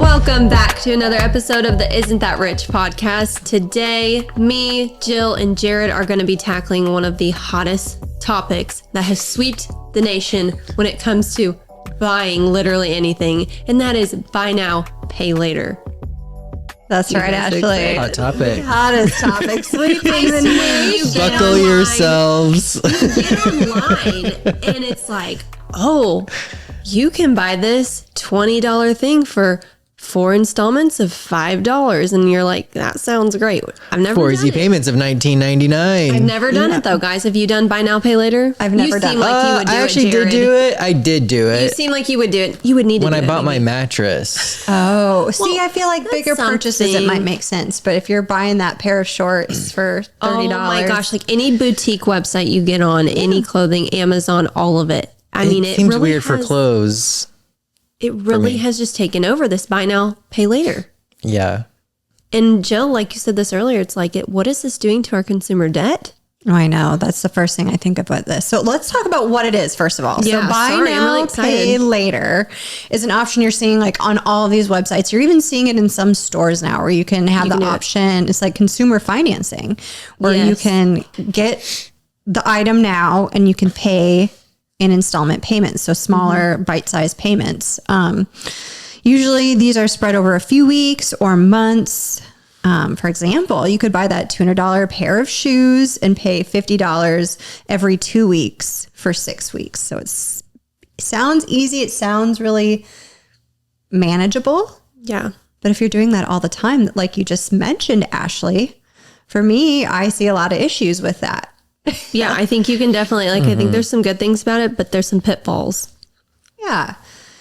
Welcome back to another episode of the Isn't That Rich podcast. Today, me, Jill, and Jared are going to be tackling one of the hottest topics that has swept the nation when it comes to buying literally anything, and that is buy now, pay later. That's right, Ashley. Hot topic. Hottest topic. Sweeping the nation. Buckle yourselves. You get online, and it's like, oh, you can buy this $20 thing for 4 installments of $5, and you're like, that sounds great. I've never 4 done easy it. payments of $19.99. I've never done it though, guys. Have you done buy now, pay later? I've never you done seem it. like you would do I actually it, Jared. did do it. I did do You it seem like you would do it. You would need to when do I it, bought my maybe. mattress. Oh, see, I feel like that's bigger purchases, it something. might make sense. But if you're buying that pair of shorts for $30. Oh my gosh, like any boutique website you get on, any clothing, Amazon, all of it. I mean, it seems really weird for clothes. It really has just taken over this buy now, pay later. Yeah. And Jill, like you said this earlier, it's like, what is this doing to our consumer debt? Oh, I know. That's the first thing I think about this. So let's talk about what it is, first of all. Yeah, so buy sorry, I'm now, really pay excited. later is an option you're seeing like on all of these websites. You're even seeing it in some stores now where you can have can the do it. option. It's like consumer financing where you Yes. can get the item now and you can pay in installment payments. So smaller bite-sized payments. Usually these are spread over a few weeks or months. For example, you could buy that $200 pair of shoes and pay $50 every 2 weeks for 6 weeks. So it sounds easy. It sounds really manageable. Yeah. But if you're doing that all the time, like you just mentioned, Ashley, for me, I see a lot of issues with that. Yeah, I think you can definitely, like, I think there's some good things about it, but there's some pitfalls Yeah.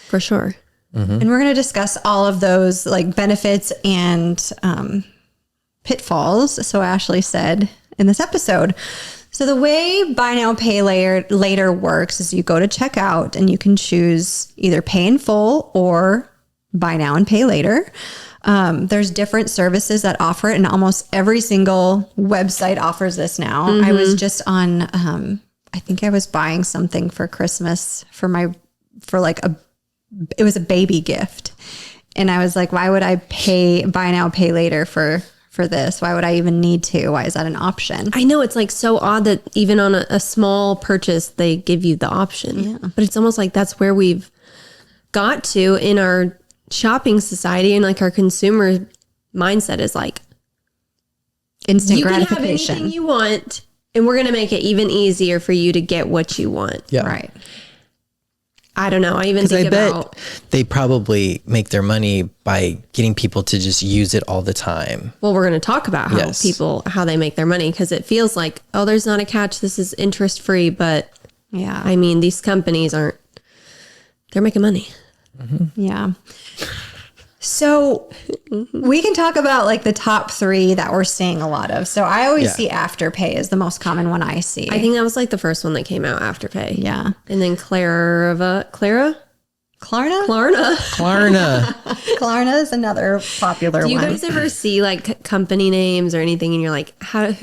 for sure. And we're going to discuss all of those like benefits and pitfalls. So Ashley said in this episode. So the way buy now, pay later works is you go to checkout and you can choose either pay in full or buy now and pay later. There's different services that offer it, and almost every single website offers this now. I was just on, I think I was buying something for Christmas it was a baby gift. And I was like, why would I buy now, pay later for this? Why would I even need to? Why is that an option? I know it's like so odd that even on a small purchase, they give you the option. Yeah. But it's almost like that's where we've got to in our shopping society, and like our consumer mindset is like, Instant you can have gratification. anything you want, and we're going to make it even easier for you to get what you want. Yeah. Right. I don't know. I even Because think I bet about, they probably make their money by getting people to just use it all the time. well, we're going to talk about how Yes. how they make their money, because it feels like, oh, there's not a catch. This is interest free. But Yeah. I mean, these companies they're making money. Yeah. So we can talk about like the top 3 that we're seeing a lot of. So I always Yeah. see Afterpay is the most common one I see. I think that was like the first one that came out, Afterpay. Yeah. And then Klarna? Klarna? Klarna. Klarna. Klarna is another popular Do you one. guys ever see like company names or anything and you're like, how did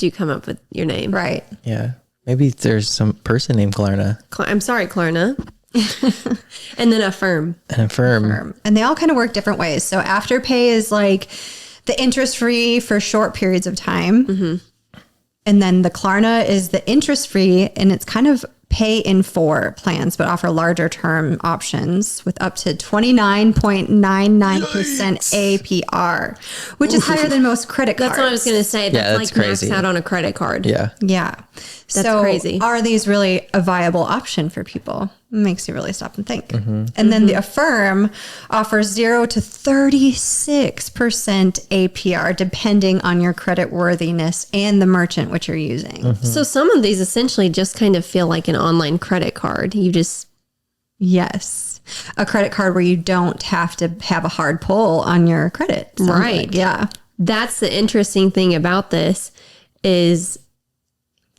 you come up with your name? Right. Yeah. Maybe there's some person named Klarna I'm sorry, Klarna. And then Affirm. and a firm. And they all kind of work different ways. So Afterpay is like the interest free for short periods of time. And then the Klarna is the interest free, and it's kind of pay in 4 plans, but offer larger term options with up to 29.99% APR, which is higher than most credit cards. That's what I was going to say. That's, that's like crazy. maxed out on a credit card. Yeah. Yeah. That's so crazy. Are these really a viable option for people? Makes you really stop and think. And then the Affirm offers 0 to 36% APR, depending on your credit worthiness and the merchant which you're using. So some of these essentially just kind of feel like an online credit card. You just, Yes. A credit card where you don't have to have a hard pull on your credit. Sounds Right. like. Yeah. that's the interesting thing about this is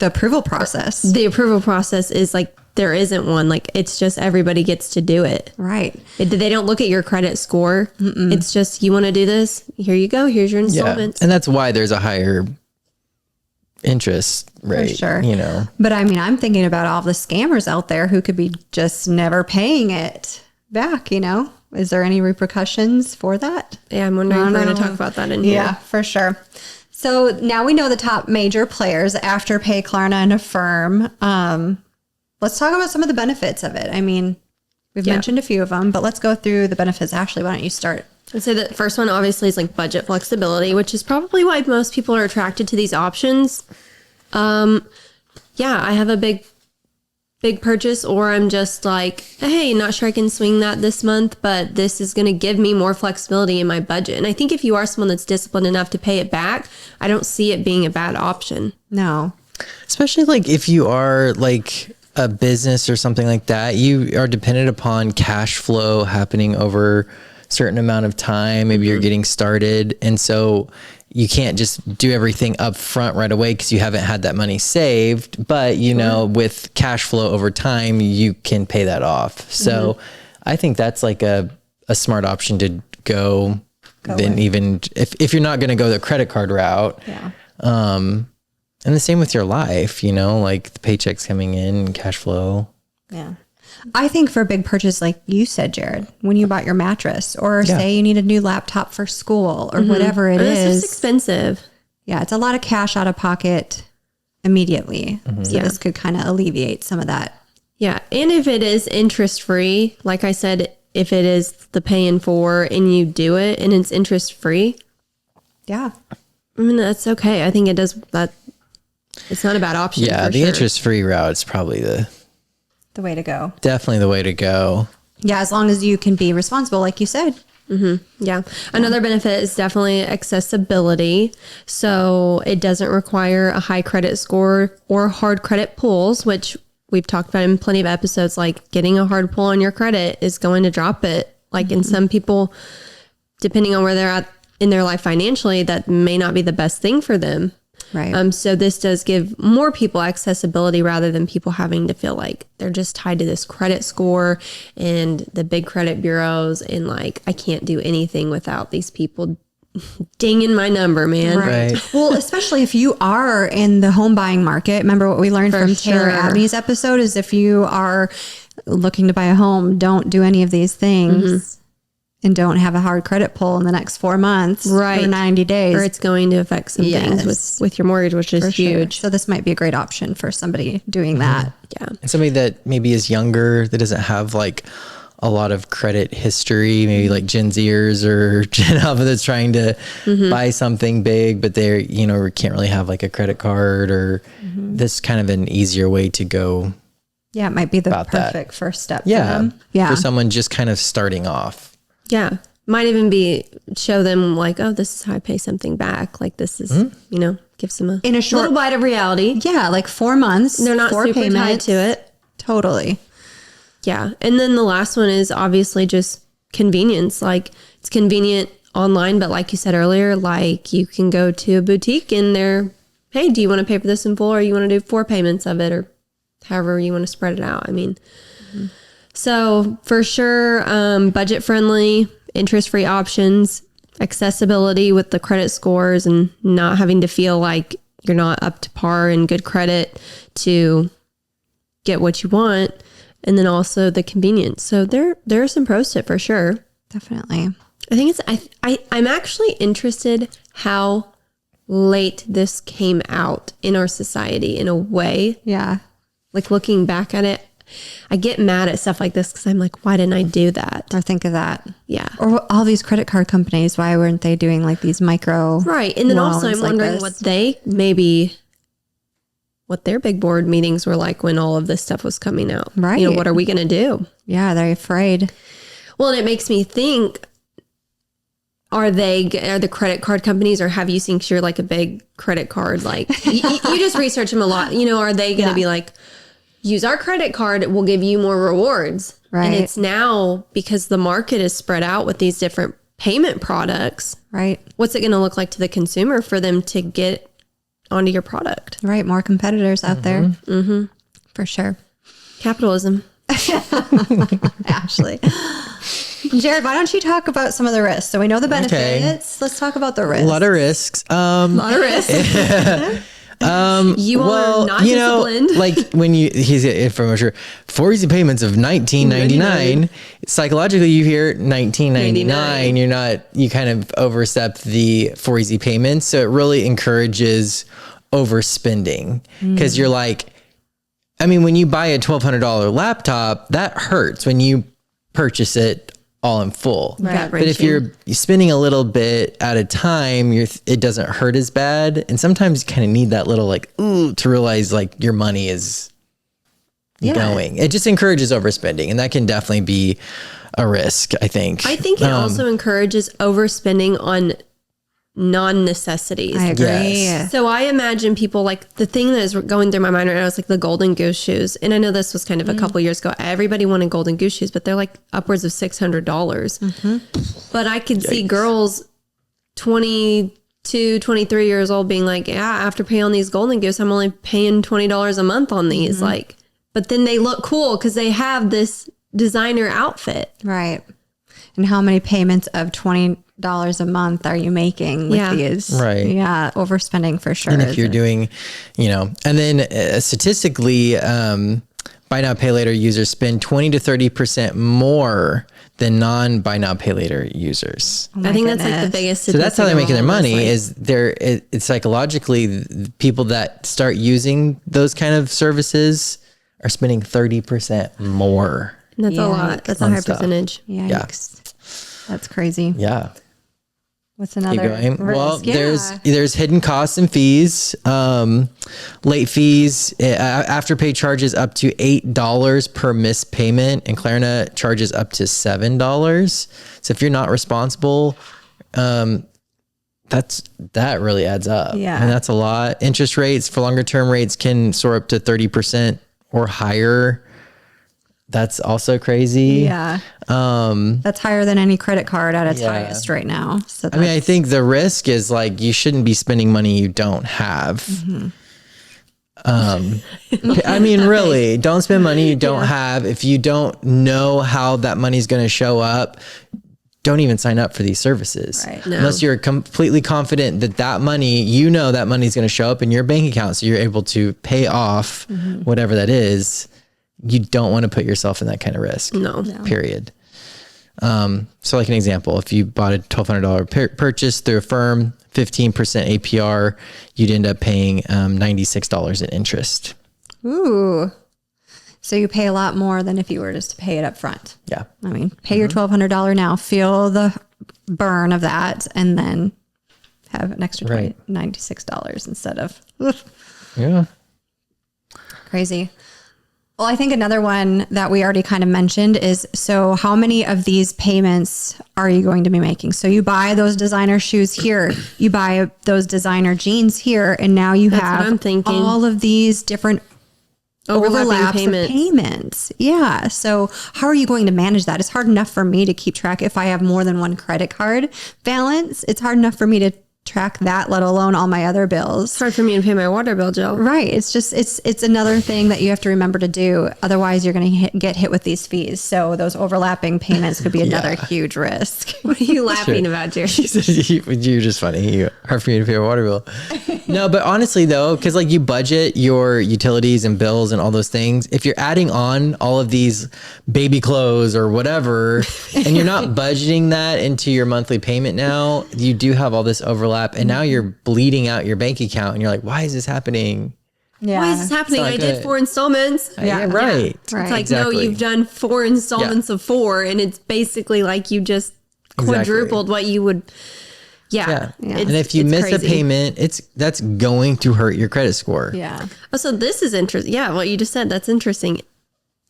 The approval process. the approval process is like, there isn't one. Like, it's just everybody gets to do it. Right. They don't look at your credit score. It's just, you want to do this? Here you go. Here's your Yeah. installments. And that's why there's a higher interest rate. sure. You know, But I mean, I'm thinking about all the scammers out there who could be just never paying it back, you know? Is there any repercussions for that? Yeah, I'm wondering if we're going to talk about that in here. Yeah, for sure. So now we know the top major players, Afterpay, Klarna, and Affirm. Let's talk about some of the benefits of it. I mean, we've mentioned a few of them, but let's go through the benefits. Ashley, why don't you start? I'd say the first one obviously is like budget flexibility, which is probably why most people are attracted to these options. I have a big purchase, or I'm just like, hey, not sure I can swing that this month, but this is going to give me more flexibility in my budget. And I think if you are someone that's disciplined enough to pay it back, I don't see it being a bad option. No. Especially like if you are like a business or something like that, you are dependent upon cash flow happening over a certain amount of time. Maybe you're getting started. And so you can't just do everything up front right away because you haven't had that money saved. But, you know, with cash flow over time, you can pay that off. So I think that's like a smart option to go then, even if you're not going to go the credit card route. Yeah. And the same with your life, you know, like the paychecks coming in, cash flow. Yeah. I think for a big purchase, like you said, Jared, when you bought your mattress, or say you need a new laptop for school or whatever it is. It's expensive. Yeah, it's a lot of cash out of pocket immediately. So this could kind of alleviate some of that. Yeah. And if it is interest free, like I said, if it is the pay in for and you do it and it's interest free, Yeah. I mean, that's okay. I think it does that. It's not a bad option. Yeah, for the sure. interest free route is probably The way to go. definitely the way to go. Yeah, as long as you can be responsible, like you said. Yeah. Another benefit is definitely accessibility. So it doesn't require a high credit score or hard credit pulls, which we've talked about in plenty of episodes. Like getting a hard pull on your credit is going to drop it. Like in some people, depending on where they're at in their life financially, that may not be the best thing for them. Right. So this does give more people accessibility rather than people having to feel like they're just tied to this credit score and the big credit bureaus and like, I can't do anything without these people dinging my number, man. Right. Well, especially if you are in the home buying market. Remember what we learned For from Taylor sure. Abney's episode is if you are looking to buy a home, don't do any of these things and don't have a hard credit pull in the next 4 months or 90 days. Or it's going to affect some things with your mortgage, which is huge. So this might be a great option for somebody doing that. Yeah. And somebody that maybe is younger, that doesn't have like a lot of credit history, maybe like Gen Zers or Gen Alpha that's trying to buy something big, but they're, you know, can't really have like a credit card or this kind of an easier way to go. Yeah, it might be the About that. perfect first step for Yeah. them. Yeah. For someone just kind of starting off. Yeah. Might even be show them like, oh, this is how I pay something back. Like this is, you know, gives them In a short- little bite of reality. Yeah, like 4 months. They're not 4 super tied payments. to it. Totally. Yeah. And then the last one is obviously just convenience. Like it's convenient online, but like you said earlier, like you can go to a boutique and they're, hey, do you want to pay for this in full or you want to do 4 payments of it or however you want to spread it out? I mean, so for sure, budget friendly, interest free options, accessibility with the credit scores and not having to feel like you're not up to par in good credit to get what you want. And then also the convenience. So there are some pros to it for sure. Definitely. I think I'm actually interested how late this came out in our society in a way. Yeah. Like looking back at it, I get mad at stuff like this because I'm like, why didn't I do that? Or think of that. Yeah. Or all these credit card companies, why weren't they doing like these micro Right. And then also loans I'm like wondering this? what their big board meetings were like when all of this stuff was coming out. Right. You know, what are we going to do? Yeah, they're afraid. Well, and it makes me think, are the credit card companies, or have you seen you're like a big credit card? Like you just research them a lot. You know, are they going to be like, use our credit card, we'll give you more rewards. Right. And it's now because the market is spread out with these different payment products. Right. What's it going to look like to the consumer for them to get onto your product? Right. More competitors out there. Mm-hmm. For sure. Capitalism. Ashley. Jared, why don't you talk about some of the risks? So we know the benefits. Let's talk about the risks. A lot of risks. A lot of risk. You all are not disciplined. Like when he's from a sure 4 easy payments of $19.99. Psychologically, you hear $19.99. You kind of overstep the 4 easy payments. So it really encourages overspending because you're like, I mean, when you buy a $1,200 laptop, that hurts when you purchase it all in full. Right. But if you're spending a little bit at a time, it doesn't hurt as bad. And sometimes you kind of need that little like, ooh, to realize like your money is going. It just encourages overspending, and that can definitely be a risk, I think. I think it also encourages overspending on non-necessities. I agree. Yes. So I imagine people like the thing that is going through my mind right now is like the golden goose shoes. And I know this was kind of a couple years ago. Everybody wanted golden goose shoes, but they're like upwards of $600. But I could see girls 22, 23 years old being like, yeah, after paying on these golden goose, I'm only paying $20 a month on these. Like, but then they look cool because they have this designer outfit. Right. And how many payments of $20 a month are you making with these? Right. Yeah. Overspending for sure. And if you're doing, and then statistically, buy now, pay later users spend 20 to 30% more than non-buy now, pay later users. I think that's like the biggest So statistic. that's how they're making their of all money this, it's psychologically people that start using those kind of services are spending 30% more. that's a lot. That's a high stuff. percentage. Yikes. That's crazy. Yeah. What's Keep another going. risk? Well, there's hidden costs and fees, late fees, afterpay charges up to $8 per missed payment, and Klarna charges up to $7. So if you're not responsible, that really adds up. Yeah. And that's a lot. Interest rates for longer term rates can soar up to 30% or higher. That's also crazy. Yeah. That's higher than any credit card at its highest right now. So I mean, I think the risk is like you shouldn't be spending money you don't have. I mean, really, don't spend money you don't have. If you don't know how that money's going to show up, don't even sign up for these services. Right. No. Unless you're completely confident that money, that money's going to show up in your bank account. So you're able to pay off whatever that is. You don't want to put yourself in that kind of risk. No. Period. So like an example, if you bought a $1,200 purchase through a firm, 15% APR, you'd end up paying $96 in interest. Ooh. So you pay a lot more than if you were just to pay it up front. Yeah. I mean, pay your $1,200 now, feel the burn of that, and then have an extra $96 instead of Yeah. crazy. Well, I think another one that we already kind of mentioned is, so how many of these payments are you going to be making? So you buy those designer shoes here, you buy those designer jeans here, and now you That's what have I'm thinking. all of these different overlaps payments. of payments. Yeah. So how are you going to manage that? It's hard enough for me to keep track if I have more than one credit card balance. It's hard enough for me to track that, let alone all my other bills. It's hard for me to pay my water bill, Jill. Right. It's just, it's another thing that you have to remember to do. Otherwise you're going to get hit with these fees. So those overlapping payments could be another huge risk. What are you laughing about, Jerry? You're just funny. Hard for me to pay a water bill. No, but honestly though, because like you budget your utilities and bills and all those things, if you're adding on all of these baby clothes or whatever, and you're not budgeting that into your monthly payment now, you do have all this overlap, and now you're bleeding out your bank account, and you're like, why is this happening? Yeah. Why is this happening? not I did good. 4 installments. Yeah, right. It's like, Exactly. no, you've done 4 installments of 4, and it's basically like you just quadrupled what you would. Yeah. And if you miss a payment, that's going to hurt your credit score. Yeah. Oh, so this is interesting. Yeah, what you just said, that's interesting.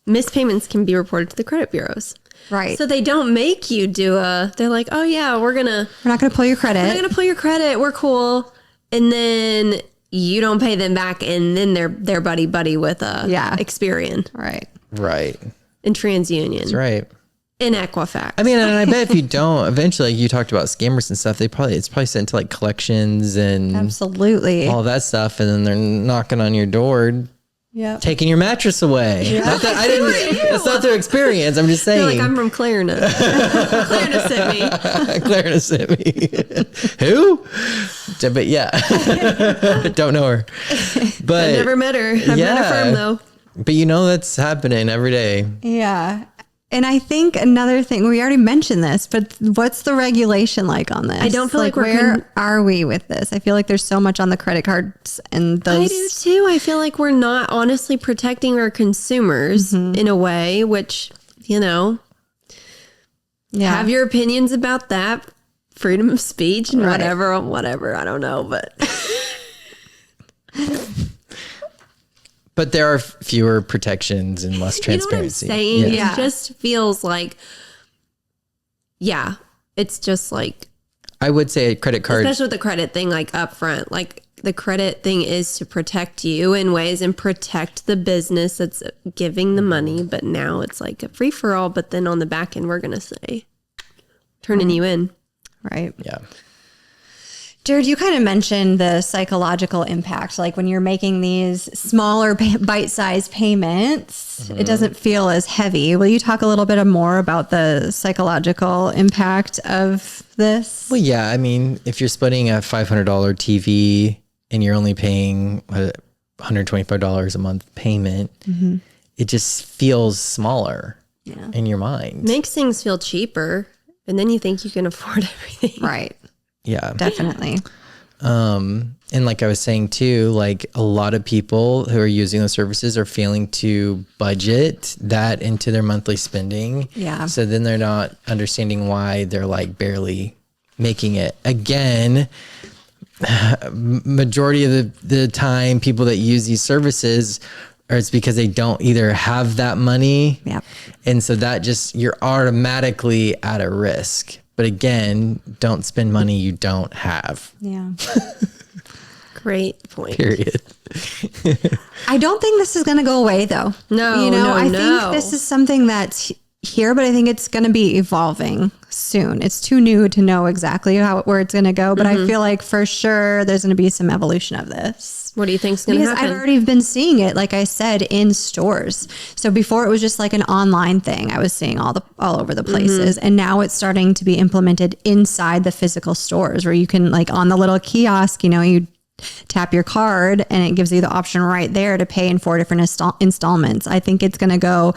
Missed payments can be reported to the credit bureaus. Right. So they don't make you they're like, oh yeah, we're not going to pull your credit. going to pull your credit. We're cool. And then you don't pay them back. And then they're buddy with Experian. Right. Right. And TransUnion. That's right. And Equifax. I mean, and I bet if you don't, eventually, like you talked about scammers and stuff, it's probably sent to like collections and Absolutely. all that stuff. And then they're knocking on your door Yeah. taking your mattress away. Not that I didn't. That's not their experience. I'm just They're saying. like, I'm from Clarendon. Clarendon sent me. Clarendon sent me. Who? But yeah, don't know her. But I've never met her. I've met her firm though. But that's happening every day. Yeah. And I think another thing, we already mentioned this, but what's the regulation like on this? I don't feel like where are we with this? I feel like there's so much on the credit cards and those. I do too. I feel like we're not honestly protecting our consumers in a way, which, have your opinions about that. Freedom of speech and whatever. I don't know, but. But there are fewer protections and less transparency. You know what I'm saying? Yeah. It just feels like, it's just like. I would say a credit card. Especially with the credit thing, like up front, like the credit thing is to protect you in ways and protect the business that's giving the money. But now it's like a free for all. But then on the back end, we're going to say, turning you in. Right. Yeah. Jared, you kind of mentioned the psychological impact. Like when you're making these smaller bite-sized payments, it doesn't feel as heavy. Will you talk a little bit more about the psychological impact of this? Well, yeah. I mean, if you're splitting a $500 TV and you're only paying $125 a month payment, it just feels smaller in your mind. Makes things feel cheaper. And then you think you can afford everything. Right. Yeah. Definitely. And like I was saying too, like a lot of people who are using those services are failing to budget that into their monthly spending. Yeah. So then they're not understanding why they're like barely making it. Again, majority of the time people that use these services it's because they don't either have that money. Yeah. And so that just, you're automatically at a risk. But again, don't spend money you don't have. Yeah. Great point. Period. I don't think this is going to go away though. No, I think this is something that's here, but I think it's going to be evolving soon. It's too new to know exactly where it's going to go, but I feel like for sure there's going to be some evolution of this. What do you think's going to happen? Because I've already been seeing it, like I said, in stores. So before it was just like an online thing. I was seeing all over the places, and now it's starting to be implemented inside the physical stores, where you can, like, on the little kiosk, you tap your card and it gives you the option right there to pay in 4 different installments. I think it's going to go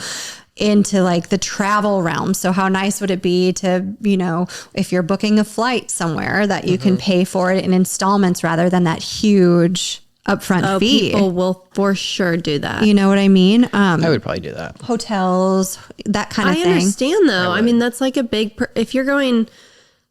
into like the travel realm. So how nice would it be to, if you're booking a flight somewhere, that you can pay for it in installments rather than that huge upfront fee. People will for sure do that. You know what I mean? I would probably do that. Hotels, that kind of thing. I understand though. I mean, that's like a big, if you're going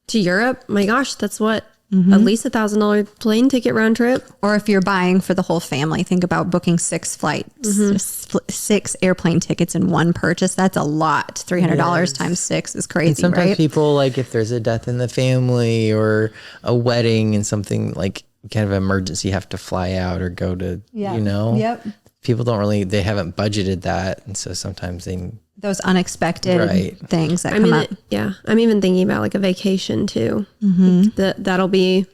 to Europe, my gosh, that's what, at least $1,000 plane ticket round trip. Or if you're buying for the whole family, think about booking 6 flights, 6 airplane tickets in one purchase. That's a lot. $300 times 6 is crazy, And sometimes right? people, like, if there's a death in the family or a wedding and something like kind of emergency, have to fly out or go to, Yep. people don't really, they haven't budgeted that. And so sometimes Those unexpected things that come up. I'm even thinking about like a vacation too. That'll be,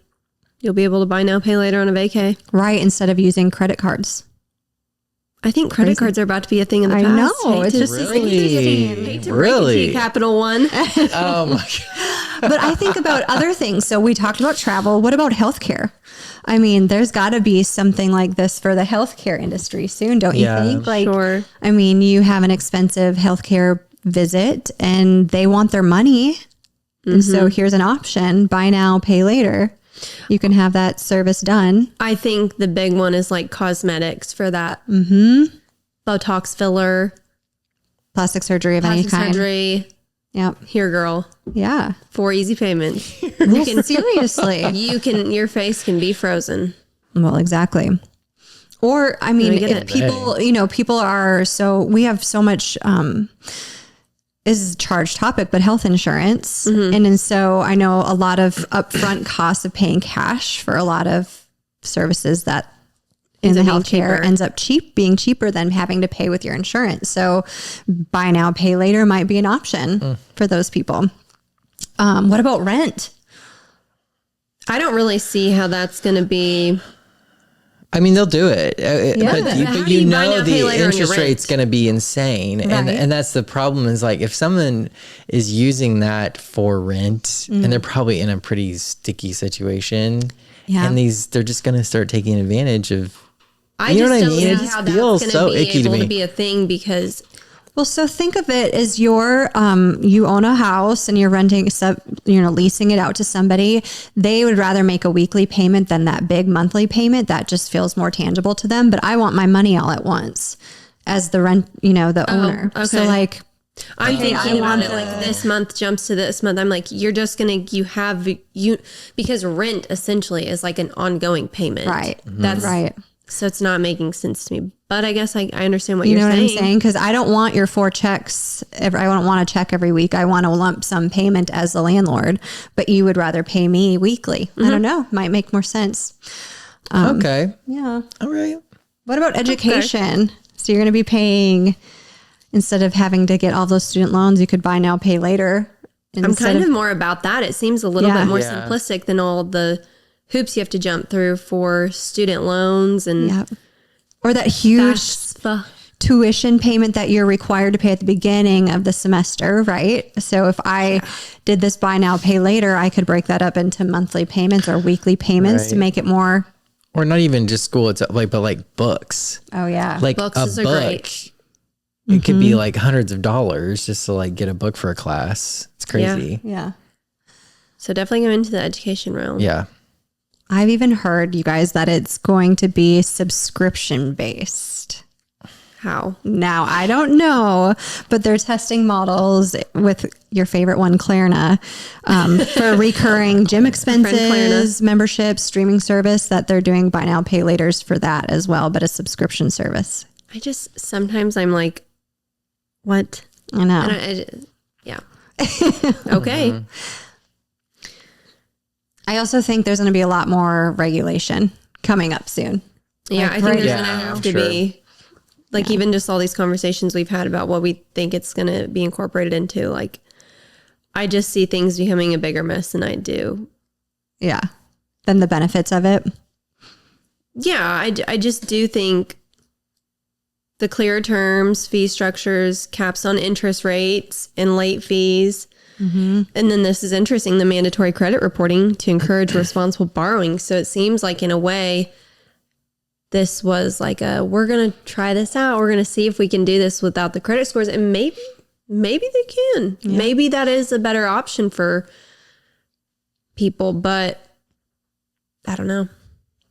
you'll be able to buy now, pay later on a vacay. Right. Instead of using credit cards. I think credit cards are about to be a thing in the I past. know. It's just Hate to break it to you, Capital One. Oh my God. But I think about other things. So we talked about travel. What about healthcare? I mean, there's got to be something like this for the healthcare industry soon, don't you think? Like, sure. I mean, you have an expensive healthcare visit and they want their money. And so here's an option: buy now, pay later. You can have that service done. I think the big one is like cosmetics for that. Botox filler, Plastic surgery of any plastic kind. surgery. Yep. Here, girl. Yeah. 4 easy payments. Well, seriously. Your face can be frozen. Well, exactly. Or, I mean, get if it. people, people are, so we have so much, this is a charged topic, but health insurance. And so I know a lot of upfront costs of paying cash for a lot of services that in the healthcare ends up being cheaper than having to pay with your insurance. So buy now, pay later might be an option for those people. What about rent? I don't really see how that's going to be I mean, they'll do it, But how do you buy now, pay later on your interest rent? rate's going to be insane, and that's the problem. Is like if someone is using that for rent, and they're probably in a pretty sticky situation, and they're just going to start taking advantage of. I You know just what I don't mean? see It how feels that's so going to be icky to able to me. be a thing because Well, so think of it as you own a house and you're leasing it out to somebody. They would rather make a weekly payment than that big monthly payment. That just feels more tangible to them. But I want my money all at once as the the owner. okay. So like, I'm thinking about want it like this month jumps to this month. I'm like, you're just going to, because rent essentially is like an ongoing payment. right. That's Right. So it's not making sense to me. But I guess I understand what You you're know what saying. I'm saying? Because I don't want your 4 checks. I don't want a check every week. I want a lump sum payment as the landlord, but you would rather pay me weekly. I don't know. Might make more sense. Okay. Yeah. All right. What about education? So you're going to be paying, instead of having to get all those student loans, you could buy now, pay later. I'm kind of more about that. It seems a little Yeah. bit more Yeah. simplistic than all the hoops you have to jump through for student loans and Yeah. Or that huge FAFSA. tuition payment that you're required to pay at the beginning of the semester, right? So if I did this buy now, pay later, I could break that up into monthly payments or weekly payments to Right. make it more. Or not even just school. It's like, but like books. Oh yeah. Like Books a are book. great. It could be like hundreds of dollars just to like get a book for a class. It's crazy. yeah. So definitely go into the education realm. Yeah. I've even heard, you guys, that it's going to be subscription based. How? Now, I don't know, but they're testing models with your favorite one, Klarna, for recurring gym expenses, memberships, streaming service, that they're doing buy now, pay laters for that as well, but a subscription service. Sometimes I'm like, what? I know. And yeah. Okay. I also think there's going to be a lot more regulation coming up soon. Yeah, I think right there's now. going to have to Sure. be, like, even just all these conversations we've had about what we think it's going to be incorporated into. Like, I just see things becoming a bigger mess than I do. Yeah. Then the benefits of it. Yeah, I just do think the clearer terms, fee structures, caps on interest rates and late fees. And then this is interesting, the mandatory credit reporting to encourage responsible borrowing. So it seems like in a way, this was like we're going to try this out. We're going to see if we can do this without the credit scores. And maybe they can. Yeah. Maybe that is a better option for people, but I don't know.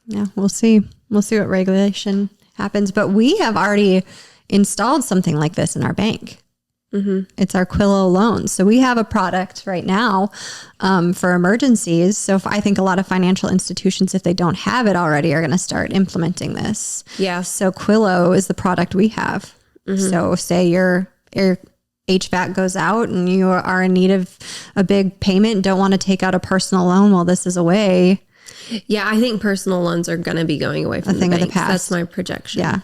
Yeah, we'll see. We'll see what regulation happens. But we have already installed something like this in our bank. It's our Quillo loan. So we have a product right now for emergencies. So I think a lot of financial institutions, if they don't have it already, are going to start implementing this. Yeah. So Quillo is the product we have. So say your HVAC goes out and you are in need of a big payment, don't want to take out a personal loan. Well, this is a way. Yeah, I think personal loans are going to be going away from A thing the of the banks. past. That's my projection. Yeah.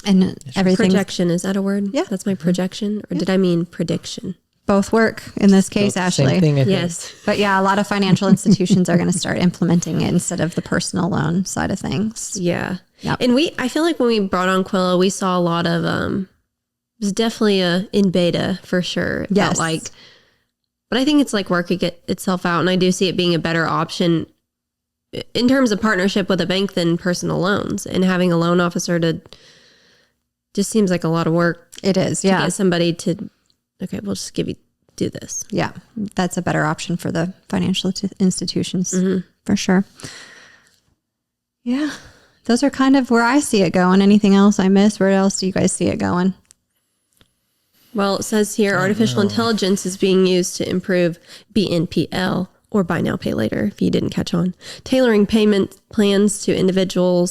And everything. Projection, is that a word? Yeah. That's my projection. Or did I mean prediction? Both work in this case, Same Ashley. thing, I think. Yes. But yeah, a lot of financial institutions are going to start implementing it instead of the personal loan side of things. Yeah. Yep. And I feel like when we brought on Quillo, we saw a lot of, it was definitely in beta for sure. It Yes. felt like, but I think it's like working itself out. And I do see it being a better option in terms of partnership with a bank than personal loans, and having a loan officer just seems like a lot of work. It is. To Yeah. get somebody to, okay, we'll just do this. Yeah. That's a better option for the financial institutions for sure. Yeah. Those are kind of where I see it going. Anything else I missed? Where else do you guys see it going? Well, it says here, artificial intelligence is being used to improve BNPL, or buy now, pay later, if you didn't catch on, tailoring payment plans to individual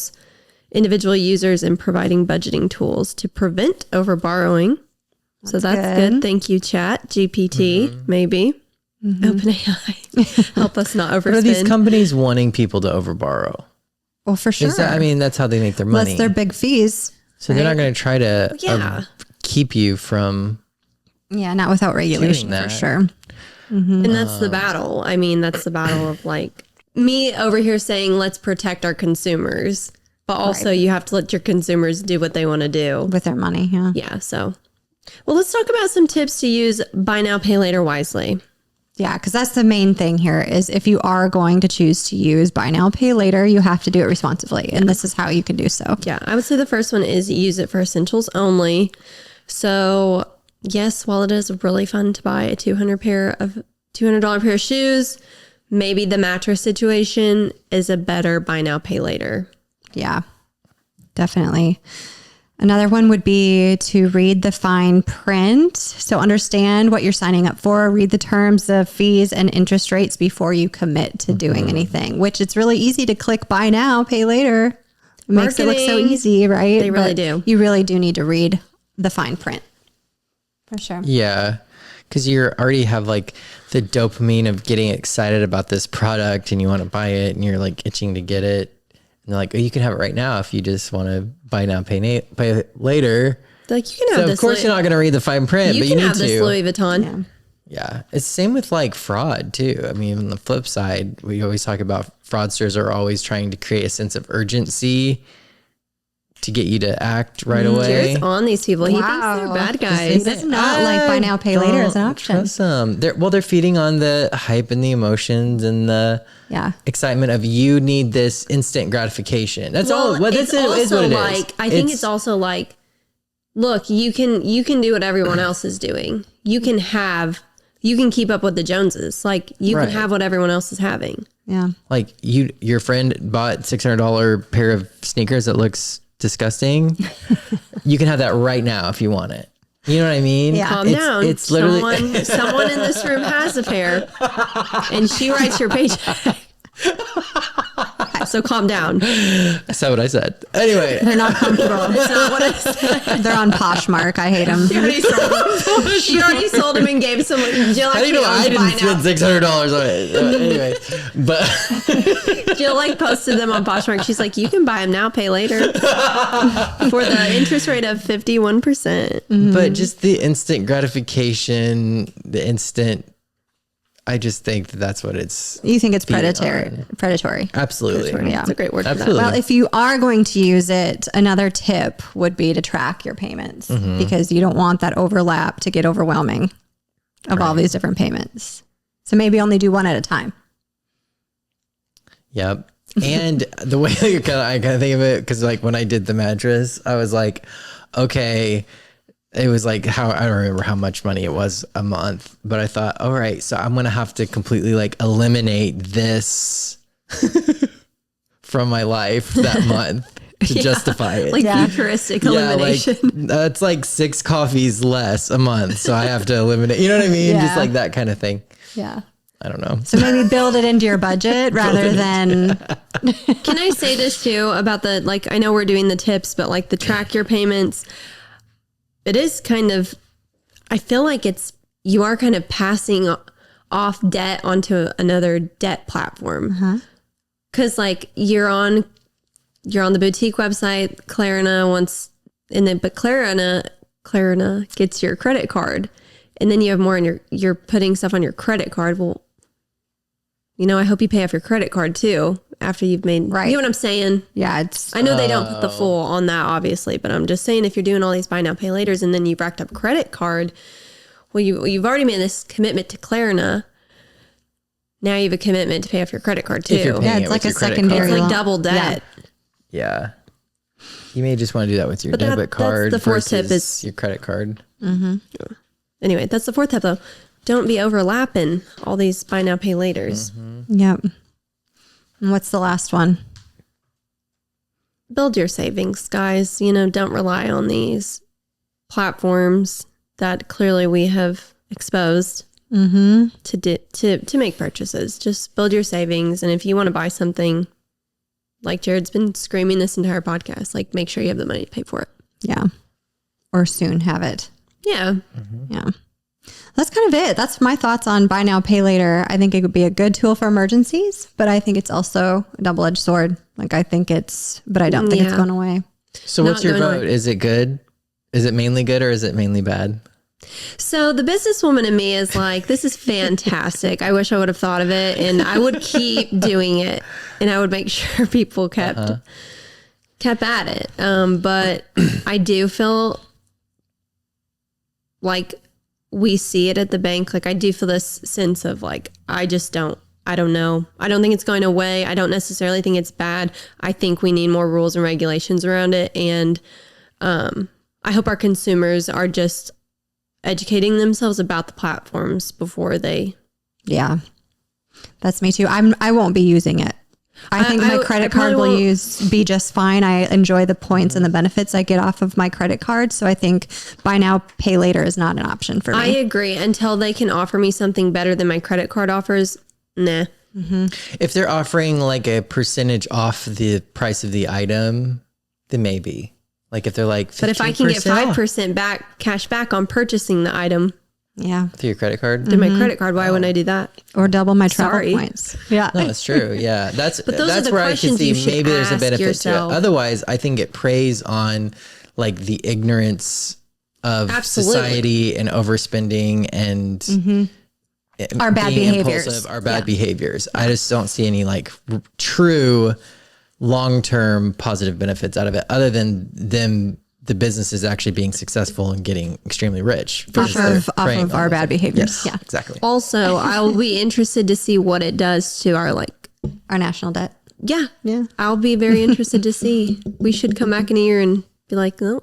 users, and providing budgeting tools to prevent overborrowing. So that's good. Thank you, Chat GPT, maybe. OpenAI. Help us not overspend. What are these companies wanting people to overborrow? Well, for sure. That's how they make their money. Plus their big fees. So they're not going to try to Yeah. keep you from. Yeah. Not without regulation for that. sure. And that's the battle. I mean, that's the battle of like me over here saying, let's protect our consumers. but also you have to let your consumers do what they want to do with their money. Yeah. Yeah. So, well, let's talk about some tips to use buy now, pay later wisely. Yeah, because that's the main thing here is if you are going to choose to use buy now, pay later, you have to do it responsibly. And this is how you can do so. Yeah, I would say the first one is use it for essentials only. So yes, while it is really fun to buy a $200 pair of shoes, maybe the mattress situation is a better buy now, pay later. Yeah, definitely. Another one would be to read the fine print. So understand what you're signing up for, read the terms of fees and interest rates before you commit to doing anything, which it's really easy to click buy now, pay later. It makes it look so easy, right? They really do. You really do need to read the fine print. For sure. Yeah. Because you already have like the dopamine of getting excited about this product and you want to buy it and you're like itching to get it. And they're like, oh, you can have it right now if you just want to buy now, pay later. Like you can have so this. Of course, you're not going to read the fine print, but you need to. You can have this Louis Vuitton. Yeah. It's same with like fraud too. I mean, on the flip side, we always talk about fraudsters are always trying to create a sense of urgency to get you to act right away. Jared's on these people. He thinks they're bad guys. He does not like buy now, pay later as an option. Trust them. They're feeding on the hype and the emotions and the excitement of you need this instant gratification. That's all. Well, that's it. Is what it is. I think it's also like, look, you can do what everyone else is doing. You can keep up with the Joneses. Like you can have what everyone else is having. Yeah. Like your friend bought $600 pair of sneakers that looks disgusting. You can have that right now if you want it. You know what I mean? Yeah. Calm down. It's literally someone in this room has a pair and she writes your paycheck. So calm down. That's not what I said. Anyway. They're not comfortable. That's not what I said. They're on Poshmark. I hate them. She already sold them and gave some. Jill How do you know I didn't spend $600 on it? Anyway, but Jill posted them on Poshmark. She's like, you can buy them now, pay later for the interest rate of 51%. Mm-hmm. But just the instant gratification, I just think that's what it's. You think it's predatory? Absolutely. Yeah. That's a great word for that. Well, if you are going to use it, another tip would be to track your payments because you don't want that overlap to get overwhelming of all these different payments. So maybe only do one at a time. Yep. And the way I kind of think of it, because like when I did the mattress, I was like, okay, it was like I don't remember how much money it was a month, but I thought, all right, so I'm going to have to completely like eliminate this from my life that month to justify it. Like futuristic elimination. Like, that's like 6 coffees less a month. So I have to eliminate, you know what I mean? Just like that kind of thing. Yeah. I don't know. So maybe build it into your budget rather than. Can I say this too about I know we're doing the tips, but like the track your payments, it is kind of, I feel like you are kind of passing off debt onto another debt platform. Cause like you're on the boutique website, Klarna but Klarna gets your credit card and then you have more and you're putting stuff on your credit card. Well, I hope you pay off your credit card too after you've made, you know what I'm saying? Yeah. I know they don't put the full on that obviously, but I'm just saying if you're doing all these buy now pay laters and then you've racked up credit card, well, you've already made this commitment to Klarna. Now you have a commitment to pay off your credit card too. It's like a secondary. It's like double debt. Yeah. You may just want to do that with your debit card. That's the fourth tip is your credit card. Mm-hmm. Anyway, that's the fourth tip though. Don't be overlapping all these buy now pay laters. Yep. And what's the last one? Build your savings, guys. Don't rely on these platforms that clearly we have exposed to make purchases. Just build your savings. And if you want to buy something, like Jared's been screaming this entire podcast, like make sure you have the money to pay for it. Yeah. Or soon have it. Yeah. Yeah. That's kind of it. That's my thoughts on buy now, pay later. I think it could be a good tool for emergencies, but I think it's also a double-edged sword. Like I think but I don't think it's going away. So what's your vote? Is it good? Is it mainly good or is it mainly bad? So the businesswoman in me is like, this is fantastic. I wish I would have thought of it and I would keep doing it and I would make sure people kept kept at it. But I do feel like we see it at the bank. Like I do feel this sense of like, I don't know. I don't think it's going away. I don't necessarily think it's bad. I think we need more rules and regulations around it. And I hope our consumers are just educating themselves about the platforms before they. Yeah, that's me too. I won't be using it. I think my credit card will be just fine. I enjoy the points and the benefits I get off of my credit card. So I think buy now, pay later is not an option for me. I agree. Until they can offer me something better than my credit card offers, nah. Mm-hmm. If they're offering like a percentage off the price of the item, then maybe. Like if they're like 15% but if I can get 5% back, cash back on purchasing the item. Yeah. Through your credit card? Through my credit card, why wouldn't I do that? Or double my travel points. Yeah. No, it's true. Yeah. That's But those are the where I can questions you see should maybe there's a ask benefit yourself. to it. Otherwise, I think it preys on like the ignorance of Absolutely. society and overspending and Our bad being behaviors. impulsive, our bad behaviors. I just don't see any like true long-term positive benefits out of it other than the business is actually being successful and getting extremely rich. Off of our bad behaviors. Yes, Yeah. exactly. Also, I'll be interested to see what it does to our Our national debt. Yeah. Yeah. I'll be very interested to see. We should come back in a year and be like, oh,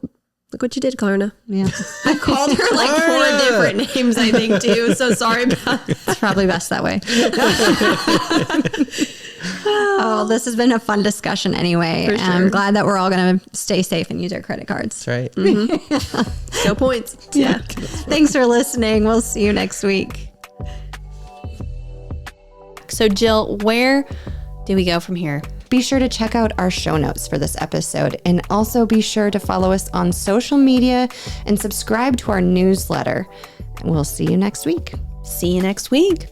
look what you did, Klarna. Yeah. I called her like 4 different names, I think, too. So sorry about It's probably best that way. Oh, this has been a fun discussion anyway. For And sure. I'm glad that we're all going to stay safe and use our credit cards. That's right. no points. Yeah. Thanks for listening. We'll see you next week. So Jill, where do we go from here? Be sure to check out our show notes for this episode and also be sure to follow us on social media and subscribe to our newsletter. We'll see you next week. See you next week.